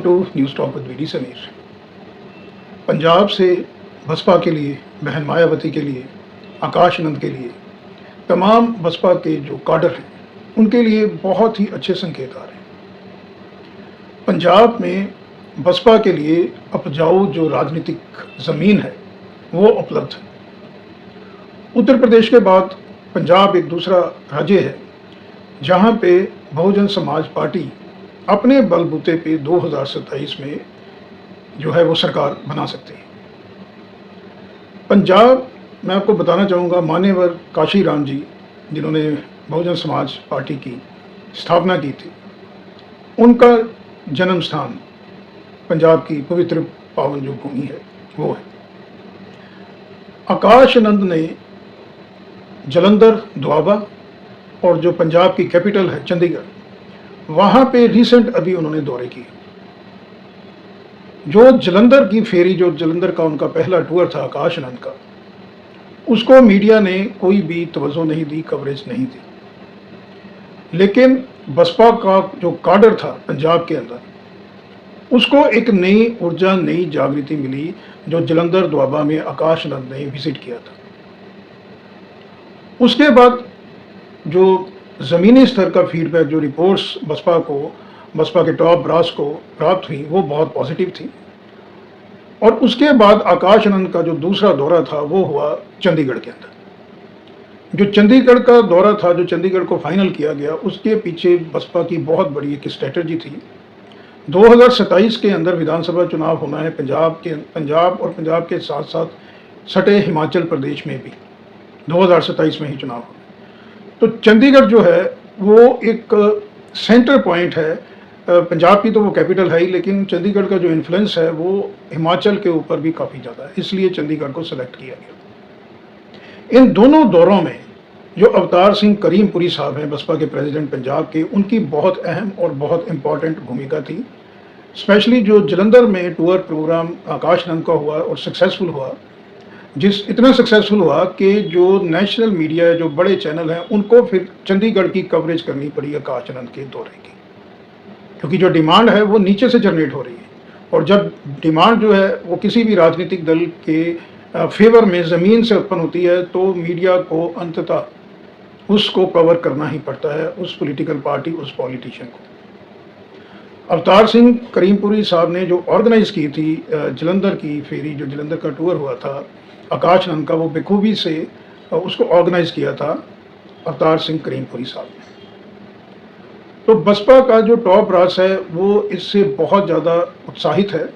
To news talk with VD Sameer. Punjab से बसपा के लिए, बहन मायावती के लिए, आकाश आनंद के लिए, तमाम बसपा के जो काडर हैं उनके लिए बहुत ही अच्छे संकेत आ रहे हैं। पंजाब में बसपा के लिए उपजाऊ जो राजनीतिक ज़मीन है वो उपलब्ध है। उत्तर प्रदेश के बाद पंजाब एक दूसरा राज्य है जहाँ पे बहुजन समाज पार्टी अपने बलबूते पे 2027 में जो है वो सरकार बना सकती है। पंजाब, मैं आपको बताना चाहूँगा, मान्यवर काशी राम जी जिन्होंने बहुजन समाज पार्टी की स्थापना की थी, उनका जन्म स्थान पंजाब की पवित्र पावन जो भूमि है वो है। आकाश आनंद ने जलंधर, दोआबा और जो पंजाब की कैपिटल है चंडीगढ़, वहाँ पे रिसेंट अभी उन्होंने दौरे किए। जो जलंधर की फेरी, जो जलंधर का उनका पहला टूर था आकाश आनंद का, उसको मीडिया ने कोई भी तवज्जो नहीं दी, कवरेज नहीं दी। लेकिन बसपा का जो काडर था पंजाब के अंदर, उसको एक नई ऊर्जा, नई जागृति मिली जो जलंधर, दोआबा में आकाश आनंद ने विजिट किया था। उसके बाद जो ज़मीनी स्तर का फीडबैक, जो रिपोर्ट्स बसपा के टॉप ब्रास को प्राप्त हुई, वो बहुत पॉजिटिव थी। और उसके बाद आकाश आनंद का जो दूसरा दौरा था वो हुआ चंडीगढ़ के अंदर। जो चंडीगढ़ का दौरा था, जो चंडीगढ़ को फाइनल किया गया, उसके पीछे बसपा की बहुत बड़ी एक स्ट्रेटजी थी। 2027 के अंदर विधानसभा चुनाव होना है पंजाब और पंजाब के साथ साथ सटे हिमाचल प्रदेश में भी 2027 में ही चुनाव हो। तो चंडीगढ़ जो है वो एक सेंटर पॉइंट है। पंजाब की तो वो कैपिटल है ही, लेकिन चंडीगढ़ का जो इन्फ्लुएंस है वो हिमाचल के ऊपर भी काफ़ी ज़्यादा है, इसलिए चंडीगढ़ को सेलेक्ट किया गया। इन दोनों दौरों में जो अवतार सिंह करीमपुरी साहब हैं, बसपा के प्रेसिडेंट पंजाब के, उनकी बहुत अहम और बहुत इम्पॉर्टेंट भूमिका थी। स्पेशली जो जलंधर में टूर प्रोग्राम आकाश आनंद का हुआ और सक्सेसफुल हुआ, इतना सक्सेसफुल हुआ कि जो नेशनल मीडिया है, जो बड़े चैनल हैं, उनको फिर चंडीगढ़ की कवरेज करनी पड़ी आकाश आनंद के दौरे की, क्योंकि जो डिमांड है वो नीचे से जनरेट हो रही है। और जब डिमांड जो है वो किसी भी राजनीतिक दल के फेवर में ज़मीन से उत्पन्न होती है, तो मीडिया को अंततः उसको कवर करना ही पड़ता है, उस पॉलिटिकल पार्टी, उस पॉलिटिशियन को। अवतार सिंह करीमपुरी साहब ने जो ऑर्गेनाइज़ की थी जलंधर की फेरी, जो जलंधर का टूर हुआ था आकाश आनंद का, वो बखूबी से उसको ऑर्गेनाइज़ किया था अवतार सिंह करीमपुरी साहब ने। तो बसपा का जो टॉप रास है वो इससे बहुत ज़्यादा उत्साहित है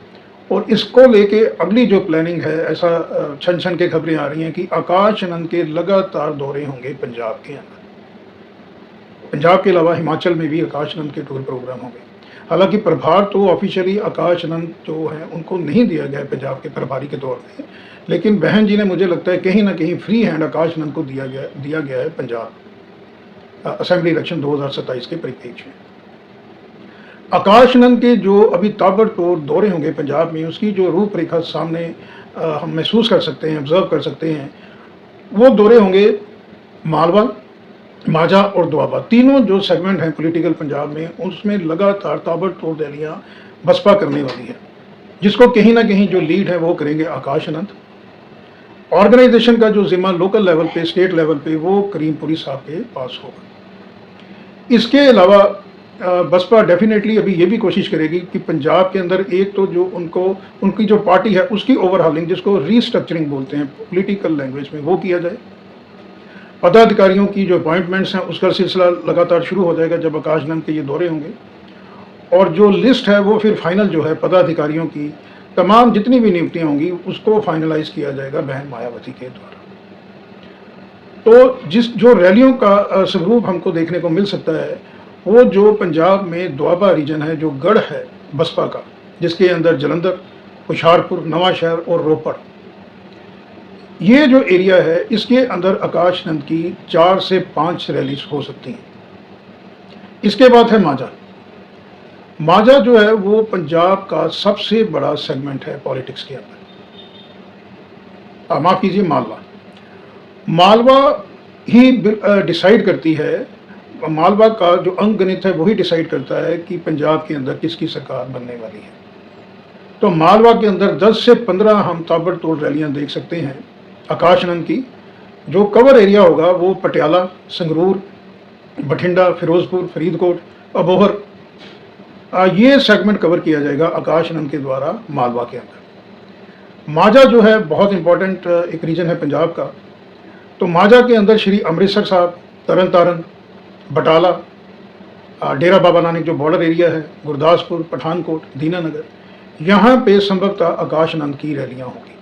और इसको लेके अगली जो प्लानिंग है, ऐसा छन छन के खबरें आ रही हैं कि आकाश आनंद के लगातार दौरे होंगे पंजाब के अंदर। पंजाब के अलावा हिमाचल में भी आकाश आनंद के टूर प्रोग्राम होंगे। हालांकि प्रभार तो ऑफिशियली आकाश आनंद जो हैं उनको नहीं दिया गया है पंजाब के प्रभारी के तौर पे, लेकिन बहन जी ने, मुझे लगता है कहीं ना कहीं फ्री हैंड आकाश आनंद को दिया गया है पंजाब असेंबली इलेक्शन 2027 के परिप्रेक्ष्य में। आकाश आनंद के जो अभी ताबड़तोड़ दौरे होंगे पंजाब में, उसकी जो रूपरेखा सामने हम महसूस कर सकते हैं, ऑब्जर्व कर सकते हैं। वो दौरे होंगे मालवा, माझा और दोआबा, तीनों जो सेगमेंट हैं पॉलिटिकल पंजाब में, उसमें लगातार ताबड़तोड़ रैलियां बसपा करने वाली है, जिसको कहीं ना कहीं जो लीड है वो करेंगे आकाश आनंद। ऑर्गेनाइजेशन का जो जिम्मा लोकल लेवल पे, स्टेट लेवल पे, वो करीमपुरी साहब के पास होगा। इसके अलावा बसपा डेफिनेटली अभी ये भी कोशिश करेगी कि पंजाब के अंदर एक तो जो उनकी जो पार्टी है उसकी ओवरहालिंग, जिसको रीस्ट्रक्चरिंग बोलते हैं पॉलिटिकल लैंग्वेज में, वो किया जाए। पदाधिकारियों की जो अपॉइंटमेंट्स हैं उसका सिलसिला लगातार शुरू हो जाएगा जब आकाश आनंद के ये दौरे होंगे। और जो लिस्ट है वो फिर फाइनल जो है पदाधिकारियों की, तमाम जितनी भी नियुक्तियां होंगी उसको फाइनलाइज किया जाएगा बहन मायावती के द्वारा। तो जो रैलियों का स्वरूप हमको देखने को मिल सकता है, वो जो पंजाब में दोआबा रीजन है, जो गढ़ है बसपा का, जिसके अंदर जलंधर, हुशियारपुर, नवांशहर और रोपड़, ये जो एरिया है, इसके अंदर आकाश आनंद की 4 से 5 रैलीज हो सकती हैं। इसके बाद है माझा। माझा जो है वो पंजाब का सबसे बड़ा सेगमेंट है पॉलिटिक्स के अंदर। माफ़ कीजिए, मालवा ही डिसाइड करती है मालवा का जो अंकगणित है वही डिसाइड करता है कि पंजाब के अंदर किसकी सरकार बनने वाली है। तो मालवा के अंदर 10 से 15 हम ताबड़तोड़ रैलियां देख सकते हैं आकाश आनंद की। जो कवर एरिया होगा वो पटियाला, संगरूर, बठिंडा, फिरोजपुर, फरीदकोट, अबोहर, ये सेगमेंट कवर किया जाएगा आकाश आनंद के द्वारा मालवा के अंदर। माझा जो है बहुत इंपॉर्टेंट एक रीजन है पंजाब का। तो माझा के अंदर श्री अमृतसर साहब, तरन तारन, बटाला, डेरा बाबा नानक जो बॉर्डर एरिया है, गुरदासपुर, पठानकोट, दीनानगर, यहाँ पे संभवतः आकाश आनंद की रैलियाँ होंगी।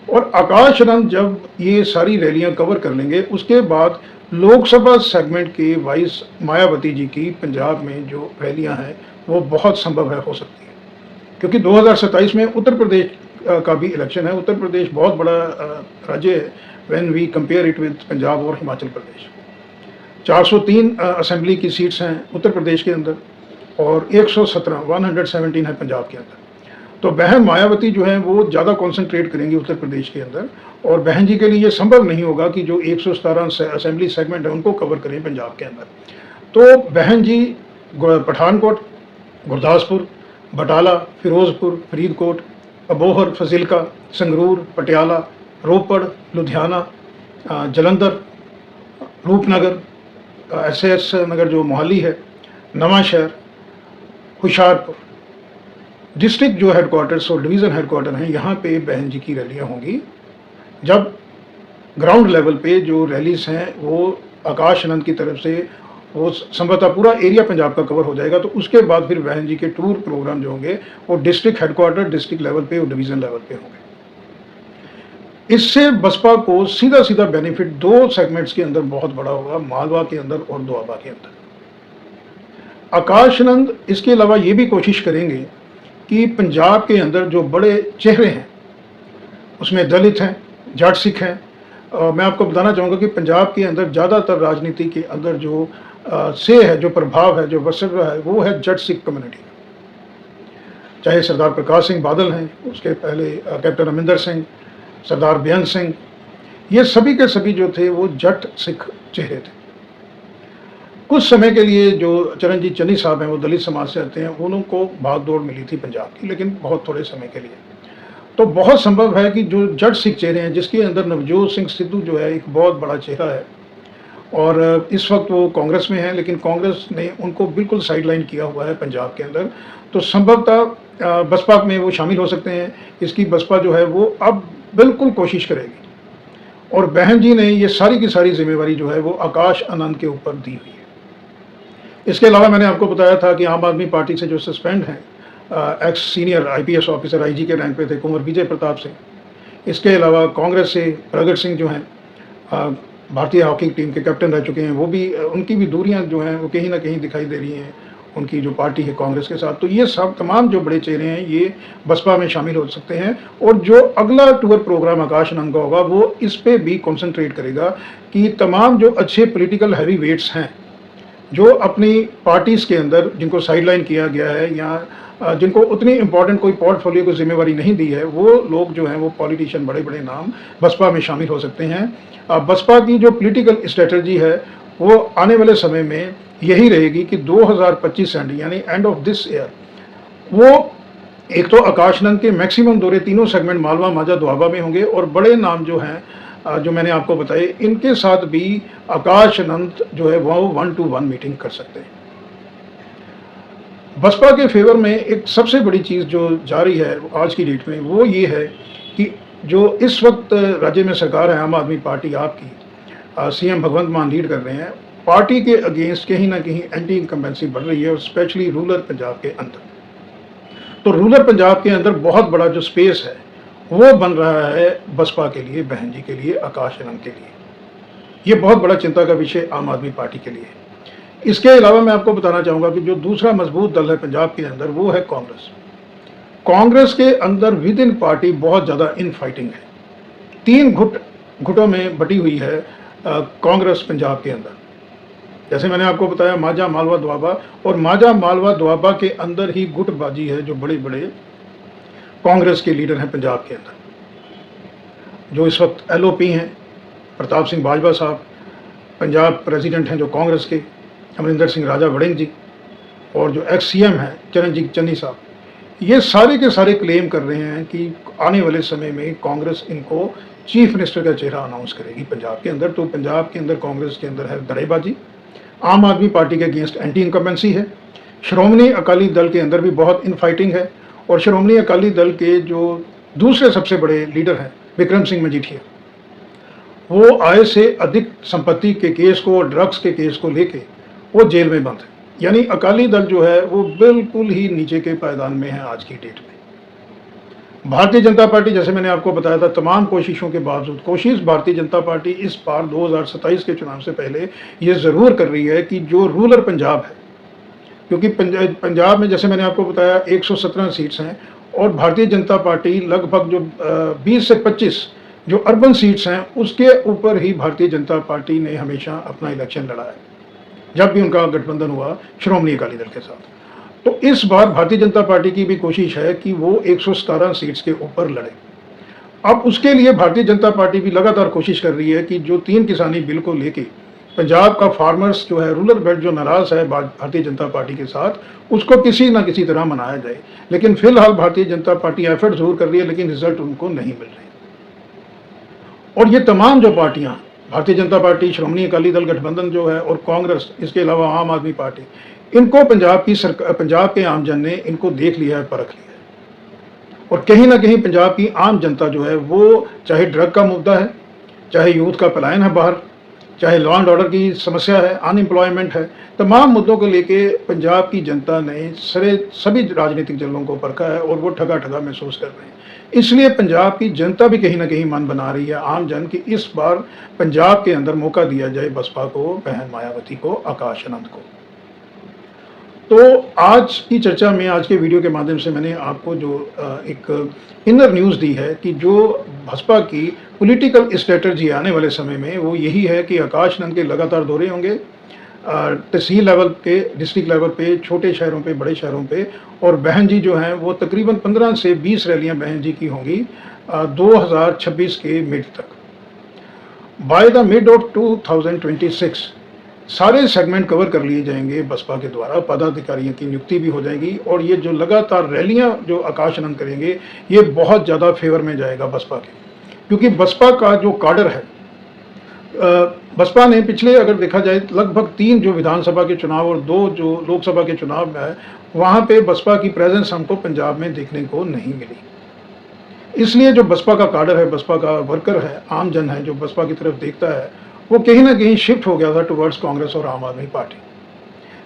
और आकाश आनंद जब ये सारी रैलियाँ कवर कर लेंगे उसके बाद लोकसभा सेगमेंट के वाइस मायावती जी की पंजाब में जो रैलियाँ हैं वो बहुत संभव है हो सकती है, क्योंकि 2027 में उत्तर प्रदेश का भी इलेक्शन है। उत्तर प्रदेश बहुत बड़ा राज्य है when we compare it with Punjab और हिमाचल प्रदेश। 403 असेंबली की सीट्स हैं उत्तर प्रदेश के अंदर और 117 है पंजाब के अंदर। तो बहन मायावती जो है वो ज़्यादा कंसंट्रेट करेंगी उत्तर प्रदेश के अंदर, और बहन जी के लिए ये संभव नहीं होगा कि जो 117 असेंबली सेगमेंट है उनको कवर करें पंजाब के अंदर। तो बहन जी पठानकोट, गुरदासपुर, बटाला, फिरोजपुर, फरीदकोट, अबोहर, फजीलका, संगरूर, पटियाला, रोपड़, लुधियाना, जलंधर, रूपनगर, एसएस नगर जो मोहाली है, नवांशहर, हुशियारपुर, डिस्ट्रिक्ट जो हेडक्वार्टर्स और डिवीज़न हेडक्वार्टर हैं यहाँ पे बहन जी की रैलियाँ होंगी। जब ग्राउंड लेवल पे जो रैलीज हैं वो आकाश आनंद की तरफ से वो संभवतः पूरा एरिया पंजाब का कवर हो जाएगा, तो उसके बाद फिर बहन जी के टूर प्रोग्राम जो होंगे वो डिस्ट्रिक्ट हेडक्वार्टर, डिस्ट्रिक्ट लेवल पे और डिवीज़न लेवल पे होंगे। इससे बसपा को सीधा सीधा बेनिफिट दो सेगमेंट्स के अंदर बहुत बड़ा होगा, मालवा के अंदर और दोआबा के अंदर। आकाश आनंद इसके अलावा ये भी कोशिश करेंगे कि पंजाब के अंदर जो बड़े चेहरे हैं उसमें दलित हैं, जाट सिख हैं। मैं आपको बताना चाहूँगा कि पंजाब के अंदर ज़्यादातर राजनीति के अंदर जो से है, जो प्रभाव है, जो वर्चस्व है, वो है जट सिख कम्युनिटी। चाहे सरदार प्रकाश सिंह बादल हैं, उसके पहले कैप्टन अमरिंदर सिंह, सरदार बेअंत सिंह, ये सभी के सभी जो थे वो जट सिख चेहरे थे। कुछ समय के लिए जो चरणजीत चन्नी साहब हैं वो दलित समाज से आते हैं, उनको भाग दौड़ मिली थी पंजाब की, लेकिन बहुत थोड़े समय के लिए। तो बहुत संभव है कि जो जट सिख चेहरे हैं, जिसके अंदर नवजोत सिंह सिद्धू जो है एक बहुत बड़ा चेहरा है और इस वक्त वो कांग्रेस में है, लेकिन कांग्रेस ने उनको बिल्कुल साइडलाइन किया हुआ है पंजाब के अंदर, तो संभवतः बसपा में वो शामिल हो सकते हैं। इसकी बसपा जो है वो अब बिल्कुल कोशिश करेगी और बहन जी ने ये सारी की सारी जिम्मेवारी जो है वो आकाश आनंद के ऊपर दी हुई है। इसके अलावा मैंने आपको बताया था कि आम आदमी पार्टी से जो सस्पेंड हैं x senior IPS officer IG के रैंक पे थे कुंवर विजय प्रताप सिंह, इसके अलावा कांग्रेस से प्रगट सिंह जो हैं भारतीय हॉकी टीम के कैप्टन रह चुके हैं, वो भी उनकी भी दूरियां जो हैं वो कहीं ना कहीं दिखाई दे रही हैं उनकी जो पार्टी है कांग्रेस के साथ। तो ये सब तमाम जो बड़े चेहरे हैं ये बसपा में शामिल हो सकते हैं और जो अगला टूर प्रोग्राम आकाश आनंद का होगा वो इस पर भी कॉन्सेंट्रेट करेगा कि तमाम जो अच्छे पोलिटिकल हैवी वेट्स हैं जो अपनी पार्टीज़ के अंदर जिनको साइडलाइन किया गया है या जिनको उतनी इम्पोर्टेंट कोई पोर्टफोलियो को जिम्मेवारी नहीं दी है, वो लोग जो हैं वो पॉलिटिशियन बड़े बड़े नाम बसपा में शामिल हो सकते हैं। बसपा की जो पॉलिटिकल स्ट्रेटजी है वो आने वाले समय में यही रहेगी कि 2025 एंड यानी एंड ऑफ दिस ईयर वो एक तो आकाश आनंद के मैक्सिमम दौरे तीनों सेगमेंट मालवा, माझा, दोआबा में होंगे और बड़े नाम जो हैं जो मैंने आपको बताए इनके साथ भी आकाश आनंद जो है वो 1-to-1 मीटिंग कर सकते हैं। बसपा के फेवर में एक सबसे बड़ी चीज़ जो जारी है आज की डेट में वो ये है कि जो इस वक्त राज्य में सरकार है आम आदमी पार्टी आपकी, CM भगवंत मान लीड कर रहे हैं, पार्टी के अगेंस्ट कहीं ना कहीं एंटी इनकम्बेंसी बढ़ रही है और स्पेशली रूरल पंजाब के अंदर। तो रूरल पंजाब के अंदर बहुत बड़ा जो स्पेस है वो बन रहा है बसपा के लिए, बहन जी के लिए, आकाश आनंद के लिए। ये बहुत बड़ा चिंता का विषय आम आदमी पार्टी के लिए है। इसके अलावा मैं आपको बताना चाहूँगा कि जो दूसरा मजबूत दल है पंजाब के अंदर वो है कांग्रेस। कांग्रेस के अंदर विद इन पार्टी बहुत ज़्यादा इन फाइटिंग है। 3 गुटों में बटी हुई है कांग्रेस पंजाब के अंदर। जैसे मैंने आपको बताया माझा, मालवा, दोआबा, और माझा, मालवा, दोआबा के अंदर ही गुटबाजी है जो बड़े बड़े कांग्रेस के लीडर हैं पंजाब के अंदर। जो इस वक्त LOP हैं, प्रताप सिंह बाजवा साहब, पंजाब प्रेसिडेंट हैं जो कांग्रेस के, अमरिंदर सिंह राजा वड़िंग जी, और जो एक्स सीएम हैं चरणजीत चन्नी साहब, ये सारे के सारे क्लेम कर रहे हैं कि आने वाले समय में कांग्रेस इनको चीफ मिनिस्टर का चेहरा अनाउंस करेगी पंजाब के अंदर। तो पंजाब के अंदर कांग्रेस के अंदर है धड़ेबाजी, आम आदमी पार्टी के अगेंस्ट एंटी इनकम्बेंसी है, श्रोमणी अकाली दल के अंदर भी बहुत इनफाइटिंग है, और श्रोमणी अकाली दल के जो दूसरे सबसे बड़े लीडर हैं विक्रम सिंह मजीठिया, वो आय से अधिक संपत्ति के केस को और ड्रग्स के केस को लेके वो जेल में बंद है। यानी अकाली दल जो है वो बिल्कुल ही नीचे के पायदान में है आज की डेट में। भारतीय जनता पार्टी, जैसे मैंने आपको बताया था, तमाम कोशिशों के बावजूद भारतीय जनता पार्टी इस बार 2027 के चुनाव से पहले ये ज़रूर कर रही है कि जो रूरल पंजाब है, क्योंकि पंजाब में जैसे मैंने आपको बताया 117 सीट्स हैं, और भारतीय जनता पार्टी लगभग जो 20 से 25 जो अर्बन सीट्स हैं उसके ऊपर ही भारतीय जनता पार्टी ने हमेशा अपना इलेक्शन लड़ा है, जब भी उनका गठबंधन हुआ श्रोमणी अकाली दल के साथ। तो इस बार भारतीय जनता पार्टी की भी कोशिश है कि वो 117 सीट्स के ऊपर लड़े। अब उसके लिए भारतीय जनता पार्टी भी लगातार कोशिश कर रही है कि जो 3 किसानी बिल को लेके पंजाब का फार्मर्स जो है, रूरल बेल्ट जो नाराज है भारतीय जनता पार्टी के साथ, उसको किसी ना किसी तरह मनाया जाए। लेकिन फिलहाल भारतीय जनता पार्टी एफर्ट जरूर कर रही है, लेकिन रिजल्ट उनको नहीं मिल रहे। और ये तमाम जो पार्टियां, भारतीय जनता पार्टी, श्रोमणी अकाली दल गठबंधन जो है, और कांग्रेस, इसके अलावा आम आदमी पार्टी, इनको पंजाब के आमजन ने इनको देख लिया है, परख लिया है। और कहीं ना कहीं पंजाब की आम जनता जो है वो, चाहे ड्रग का मुद्दा है, चाहे यूथ का पलायन है बाहर, चाहे लॉ एंड ऑर्डर की समस्या है, अनएम्प्लॉयमेंट है, तमाम मुद्दों को लेके पंजाब की जनता ने सभी राजनीतिक दलों को परखा है और वो ठगा ठगा महसूस कर रहे हैं। इसलिए पंजाब की जनता भी कहीं ना कहीं मन बना रही है आम जन की इस बार पंजाब के अंदर मौका दिया जाए बसपा को, बहन मायावती को, आकाश आनंद को। तो आज की चर्चा में, आज के वीडियो के माध्यम से मैंने आपको जो एक इनर न्यूज़ दी है कि जो बसपा की पॉलिटिकल स्ट्रेटजी आने वाले समय में वो यही है कि आकाश आनंद के लगातार दौरे होंगे तहसील लेवल पे, डिस्ट्रिक्ट लेवल पे, छोटे शहरों पे, बड़े शहरों पे, और बहन जी जो हैं वो तकरीबन 15 से 20 रैलियां बहन जी की होंगी 2026 के मिड तक। बाय द मिड ऑफ 2026 सारे सेगमेंट कवर कर लिए जाएंगे बसपा के द्वारा, पदाधिकारियों की नियुक्ति भी हो जाएगी, और ये जो लगातार रैलियां जो आकाश आनंद करेंगे ये बहुत ज़्यादा फेवर में जाएगा बसपा के, क्योंकि बसपा का जो काडर है, बसपा ने पिछले अगर देखा जाए लगभग 3 जो विधानसभा के चुनाव और 2 जो लोकसभा के चुनाव में है, वहाँ पे बसपा की प्रेजेंस हमको पंजाब में देखने को नहीं मिली। इसलिए जो बसपा का काडर है, बसपा का वर्कर है, आम जन है जो बसपा की तरफ देखता है, वो कहीं ना कहीं शिफ्ट हो गया था टुवर्ड्स कांग्रेस और आम आदमी पार्टी।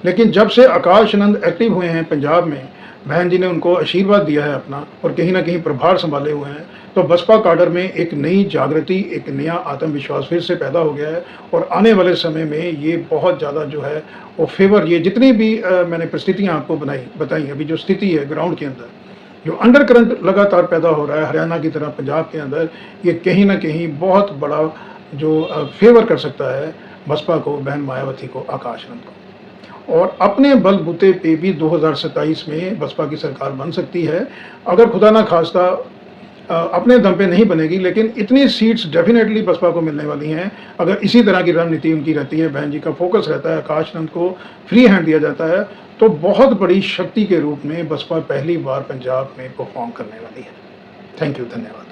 लेकिन जब से आकाश आनंद एक्टिव हुए हैं पंजाब में, बहन जी ने उनको आशीर्वाद दिया है अपना और कहीं ना कहीं प्रभार संभाले हुए हैं, तो बसपा काडर में एक नई जागृति, एक नया आत्मविश्वास फिर से पैदा हो गया है। और आने वाले समय में ये बहुत ज़्यादा जो है वो फेवर, ये जितनी भी मैंने परिस्थितियाँ आपको बताई, अभी जो स्थिति है ग्राउंड के अंदर, जो अंडर करंट लगातार पैदा हो रहा है हरियाणा की तरह पंजाब के अंदर, ये कहीं ना कहीं बहुत बड़ा जो फेवर कर सकता है बसपा को, बहन मायावती को, आकाश आनंद को। और अपने बलबूते पे भी 2027 में बसपा की सरकार बन सकती है, अगर खुदा ना खास्ता अपने दम पे नहीं बनेगी, लेकिन इतनी सीट्स डेफिनेटली बसपा को मिलने वाली हैं अगर इसी तरह की रणनीति उनकी रहती है, बहन जी का फोकस रहता है, आकाश आनंद को फ्री हैंड दिया जाता है, तो बहुत बड़ी शक्ति के रूप में बसपा पहली बार पंजाब में परफॉर्म करने वाली है। थैंक यू, धन्यवाद।